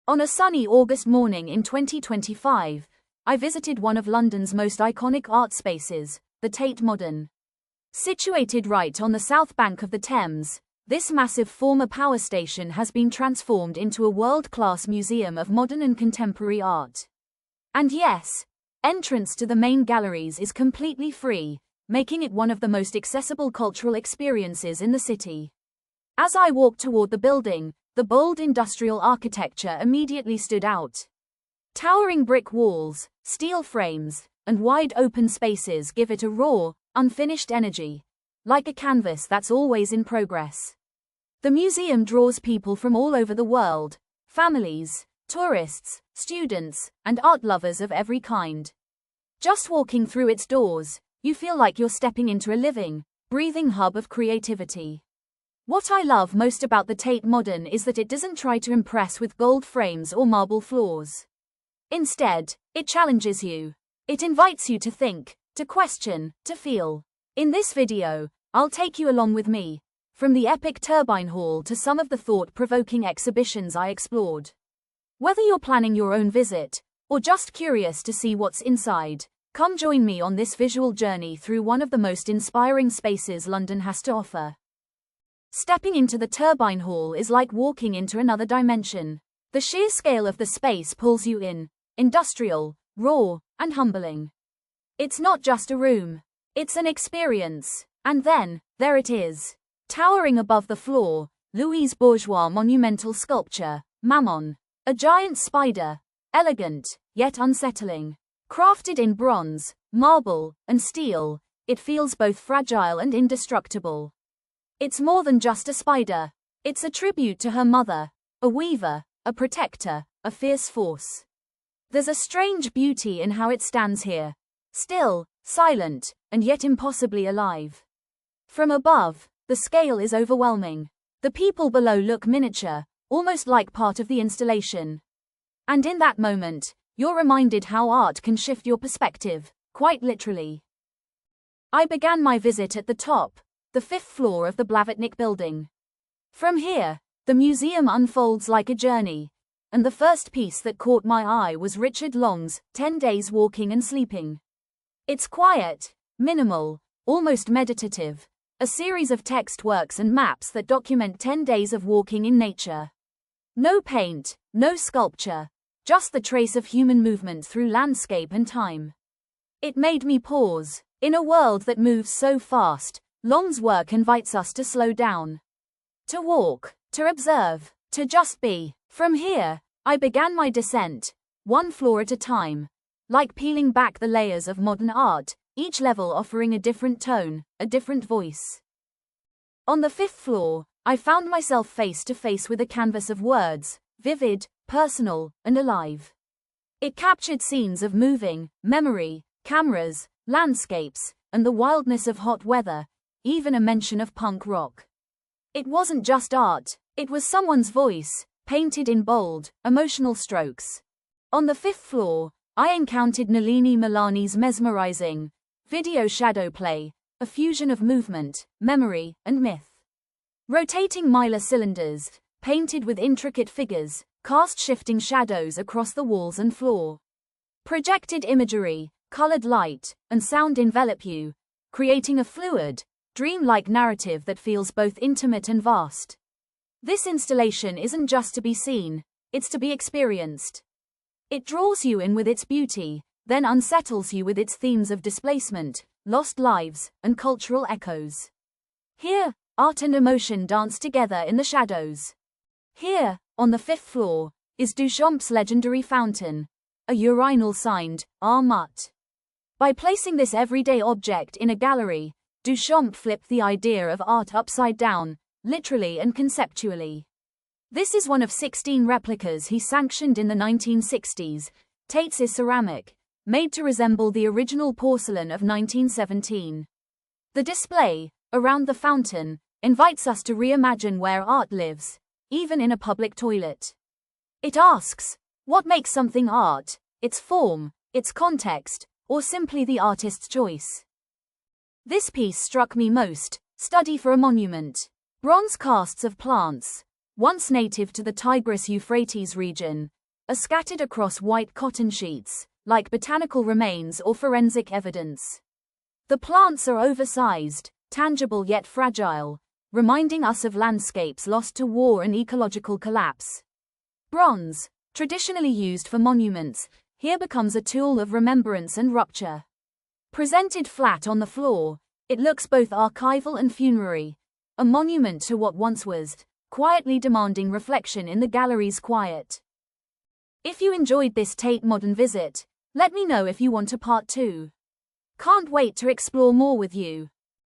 On a sunny August morning in 2025, I visited one of London's most iconic art spaces, the Tate Modern. Situated right on the south bank of the Thames, this massive former power station has been transformed into a world-class museum of modern and contemporary art. And yes, entrance to the main galleries is completely free, making it one of the most accessible cultural experiences in the city. As I walked toward the building, the bold industrial architecture immediately stood out. Towering brick walls, steel frames, and wide open spaces give it a raw, unfinished energy, like a canvas that's always in progress. The museum draws people from all over the world, families, tourists, students, and art lovers of every kind. Just walking through its doors, you feel like you're stepping into a living, breathing hub of creativity. What I love most about the Tate Modern is that it doesn't try to impress with gold frames or marble floors. Instead, it challenges you. It invites you to think, to question, to feel. In this video, I'll take you along with me, from the epic Turbine Hall to some of the thought-provoking exhibitions I explored. Whether you're planning your own visit, or just curious to see what's inside, come join me on this visual journey through one of the most inspiring spaces London has to offer. Stepping into the Turbine Hall is like walking into another dimension. The sheer scale of the space pulls you in, industrial, raw, and humbling. It's not just a room, it's an experience. And then, there it is. Towering above the floor, Louise Bourgeois' monumental sculpture, Mammon. A giant spider, elegant, yet unsettling. Crafted in bronze, marble, and steel, it feels both fragile and indestructible. It's more than just a spider. It's a tribute to her mother, a weaver, a protector, a fierce force. There's a strange beauty in how it stands here. Still, silent, and yet impossibly alive. From above, the scale is overwhelming. The people below look miniature, almost like part of the installation. And in that moment, you're reminded how art can shift your perspective, quite literally. I began my visit at the top, the 5th floor of the Blavatnik building. From here, the museum unfolds like a journey, and the first piece that caught my eye was Richard Long's 10 Days Walking and Sleeping. It's quiet, minimal, almost meditative, a series of text works and maps that document 10 days of walking in nature. No paint, no sculpture, just the trace of human movement through landscape and time. It made me pause. In a world that moves so fast, Long's work invites us to slow down. To walk, to observe, to just be. From here, I began my descent, one floor at a time. Like peeling back the layers of modern art, each level offering a different tone, a different voice. On the 5th floor, I found myself face to face with a canvas of words, vivid, personal, and alive. It captured scenes of moving, memory, cameras, landscapes, and the wildness of hot weather, even a mention of punk rock. It wasn't just art, it was someone's voice, painted in bold, emotional strokes. On the 5th floor, I encountered Nalini Milani's mesmerizing video shadow play, a fusion of movement, memory, and myth. Rotating Mylar cylinders, painted with intricate figures, cast shifting shadows across the walls and floor. Projected imagery, colored light, and sound envelop you, creating a fluid, dreamlike narrative that feels both intimate and vast. This installation isn't just to be seen, it's to be experienced. It draws you in with its beauty, then unsettles you with its themes of displacement, lost lives, and cultural echoes. Here, art and emotion dance together in the shadows. Here, on the 5th floor, is Duchamp's legendary fountain, a urinal signed, R. Mutt. By placing this everyday object in a gallery, Duchamp flipped the idea of art upside down, literally and conceptually. This is one of 16 replicas he sanctioned in the 1960s, Tate's ceramic, made to resemble the original porcelain of 1917. The display, around the fountain, invites us to reimagine where art lives, even in a public toilet. It asks, what makes something art, its form, its context, or simply the artist's choice? This piece struck me most, study for a monument. Bronze casts of plants, once native to the Tigris-Euphrates region, are scattered across white cotton sheets, like botanical remains or forensic evidence. The plants are oversized, tangible yet fragile, reminding us of landscapes lost to war and ecological collapse. Bronze, traditionally used for monuments, here becomes a tool of remembrance and rupture. Presented flat on the floor, it looks both archival and funerary, a monument to what once was, quietly demanding reflection in the gallery's quiet. If you enjoyed this Tate Modern visit, let me know if you want a part 2. Can't wait to explore more with you.